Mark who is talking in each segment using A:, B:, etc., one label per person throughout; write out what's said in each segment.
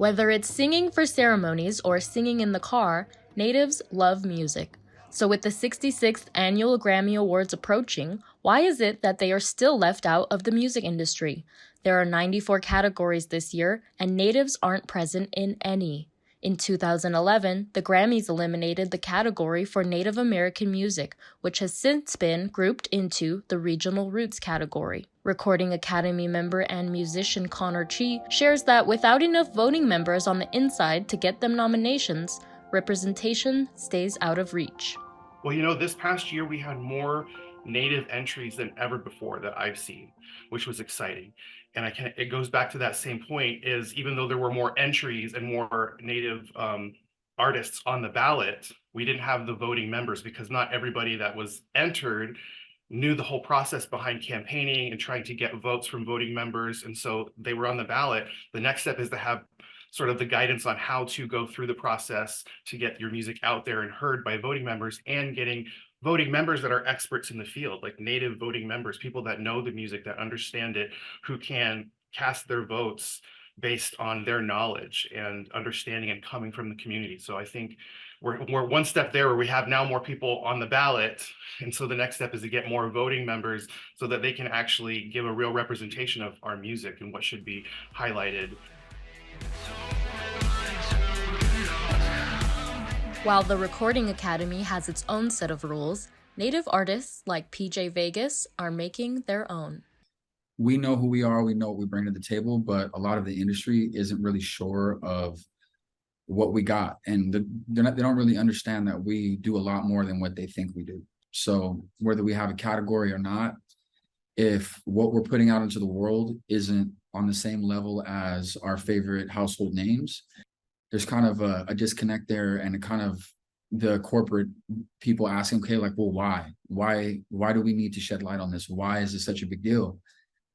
A: Whether it's singing for ceremonies or singing in the car, natives love music. So with the 66th annual Grammy Awards approaching, why is it that they are still left out of the music industry? There are 94 categories this year, and natives aren't present in any. In 2011, the Grammys eliminated the category for Native American music, which has since been grouped into the Regional Roots category. Recording Academy member and musician Connor Chi shares that without enough voting members on the inside to get them nominations, representation stays out of reach.
B: Well, this past year we had more native entries than ever before that I've seen, which was exciting. And it goes back to that same point, is even though there were more entries and more native artists on the ballot, we didn't have the voting members because not everybody that was entered knew the whole process behind campaigning and trying to get votes from voting members. And so they were on the ballot. The next step is to have sort of the guidance on how to go through the process to get your music out there and heard by voting members, and getting voting members that are experts in the field, like native voting members, people that know the music, that understand it, who can cast their votes based on their knowledge and understanding and coming from the community. So I think we're one step there, where we have now more people on the ballot. And so the next step is to get more voting members so that they can actually give a real representation of our music and what should be highlighted.
A: While the Recording Academy has its own set of rules, native artists like PJ Vegas are making their own.
C: We know who we are, we know what we bring to the table, but a lot of the industry isn't really sure of what we got. And they don't really understand that we do a lot more than what they think we do. So whether we have a category or not, if what we're putting out into the world isn't on the same level as our favorite household names, there's kind of a disconnect there, and a kind of the corporate people asking, okay, like, well, why do we need to shed light on this? Why is this such a big deal?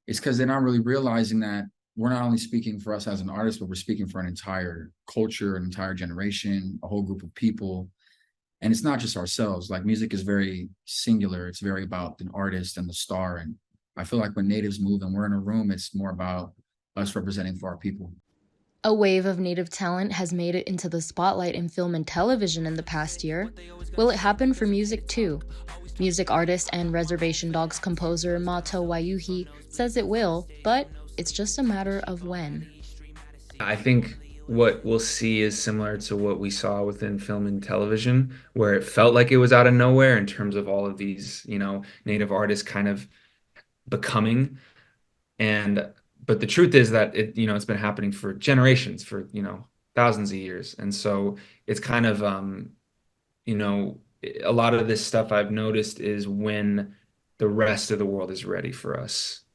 C: It's because they're not really realizing that we're not only speaking for us as an artist, but we're speaking for an entire culture, an entire generation, a whole group of people. And it's not just ourselves. Like, music is very singular. It's very about the artist and the star. And I feel like when natives move and we're in a room, it's more about us representing for our people.
A: A wave of native talent has made it into the spotlight in film and television in the past year. Will it happen for music too? Music artist and Reservation Dogs composer Mato Wayuhi says it will, but it's just a matter of when.
D: I think what we'll see is similar to what we saw within film and television, where it felt like it was out of nowhere in terms of all of these, native artists kind of becoming. But the truth is that it's been happening for generations, for, thousands of years. And so it's kind of, a lot of this stuff I've noticed is when the rest of the world is ready for us,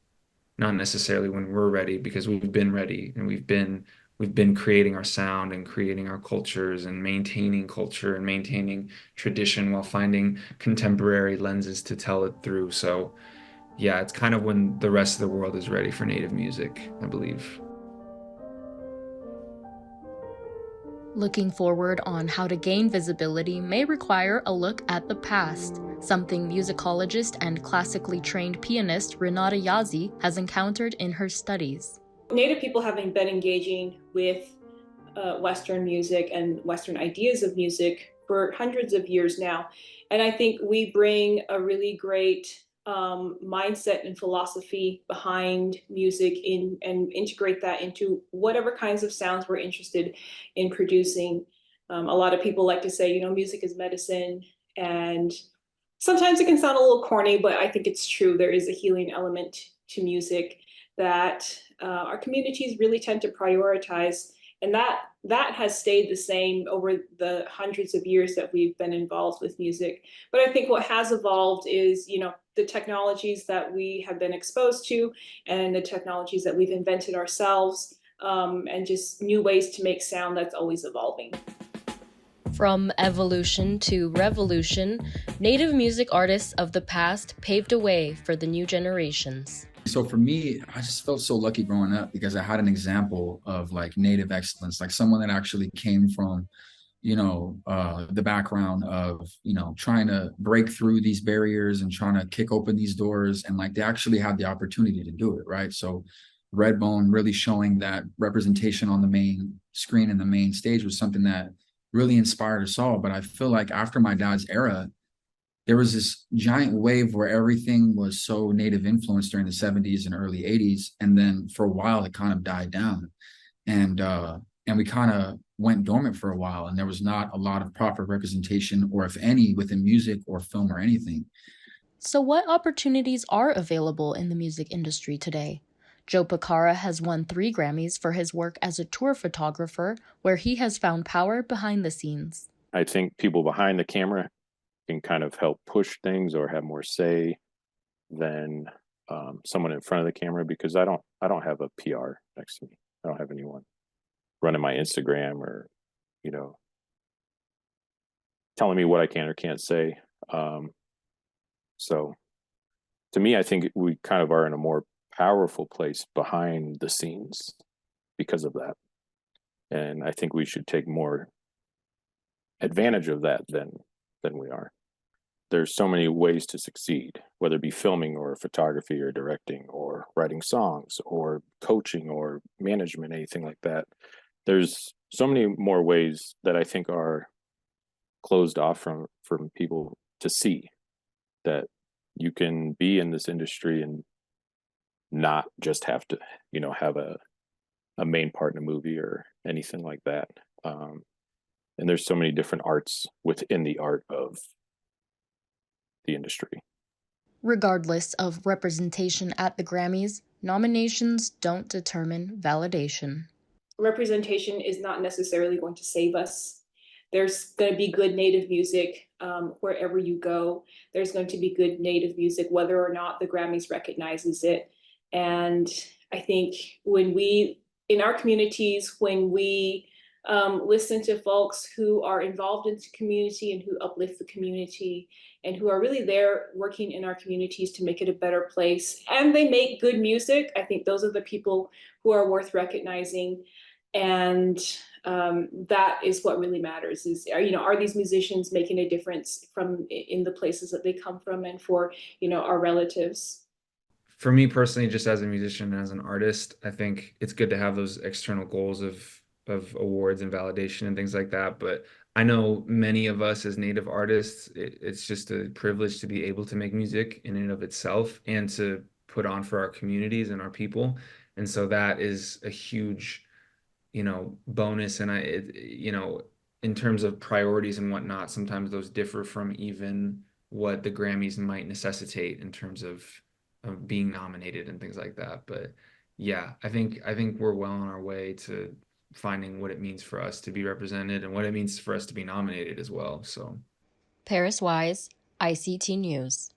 D: not necessarily when we're ready, because we've been ready and we've been creating our sound and creating our cultures and maintaining culture and maintaining tradition while finding contemporary lenses to tell it through. So yeah, it's kind of when the rest of the world is ready for native music, I believe.
A: Looking forward on how to gain visibility may require a look at the past, something musicologist and classically trained pianist Renata Yazzie has encountered in her studies.
E: Native people have been engaging with Western music and Western ideas of music for hundreds of years now. And I think we bring a really great mindset and philosophy behind music and integrate that into whatever kinds of sounds we're interested in producing. A lot of people like to say, music is medicine, and sometimes it can sound a little corny, but I think it's true. There is a healing element to music that our communities really tend to prioritize, and that has stayed the same over the hundreds of years that we've been involved with music. But I think what has evolved is, the technologies that we have been exposed to and the technologies that we've invented ourselves, and just new ways to make sound that's always evolving.
A: From evolution to revolution, native music artists of the past paved a way for the new generations.
C: So for me, I just felt so lucky growing up because I had an example of like native excellence, like someone that actually came from, the background of, trying to break through these barriers and trying to kick open these doors. And like, they actually had the opportunity to do it. Right. So Redbone really showing that representation on the main screen and the main stage was something that really inspired us all. But I feel like after my dad's era, there was this giant wave where everything was so native influenced during the 70s and early 80s. And then for a while it kind of died down. And we kind of went dormant for a while, and there was not a lot of proper representation, or if any, within music or film or anything.
A: So, what opportunities are available in the music industry today? Joe Picara has won 3 Grammys for his work as a tour photographer, where he has found power behind the scenes.
F: I think people behind the camera can kind of help push things or have more say than someone in front of the camera, because I don't have a PR next to me. I don't have anyone running my Instagram or, you know, telling me what I can or can't say. So to me, I think we kind of are in a more powerful place behind the scenes because of that. And I think we should take more advantage of that than we are. There's so many ways to succeed, whether it be filming or photography or directing or writing songs or coaching or management, anything like that. There's so many more ways that I think are closed off from people to see, that you can be in this industry and not just have to, you know, have a main part in a movie or anything like that. And there's so many different arts within the art of the industry.
A: Regardless of representation at the Grammys, nominations don't determine validation.
E: Representation is not necessarily going to save us. There's going to be good native music wherever you go. There's going to be good native music, whether or not the Grammys recognizes it. And I think when we, in our communities, when we listen to folks who are involved in the community and who uplift the community and who are really there working in our communities to make it a better place, and they make good music, I think those are the people who are worth recognizing. And that is what really matters, is, you know, are these musicians making a difference from in the places that they come from and for, you know, our relatives.
D: For me personally, just as a musician and as an artist, I think it's good to have those external goals of awards and validation and things like that. But I know many of us as native artists, it's just a privilege to be able to make music in and of itself and to put on for our communities and our people. And so that is a huge, bonus. And in terms of priorities and whatnot, sometimes those differ from even what the Grammys might necessitate in terms of being nominated and things like that. But yeah, I think we're well on our way to finding what it means for us to be represented and what it means for us to be nominated as well. So
A: Paris Wise, ICT News.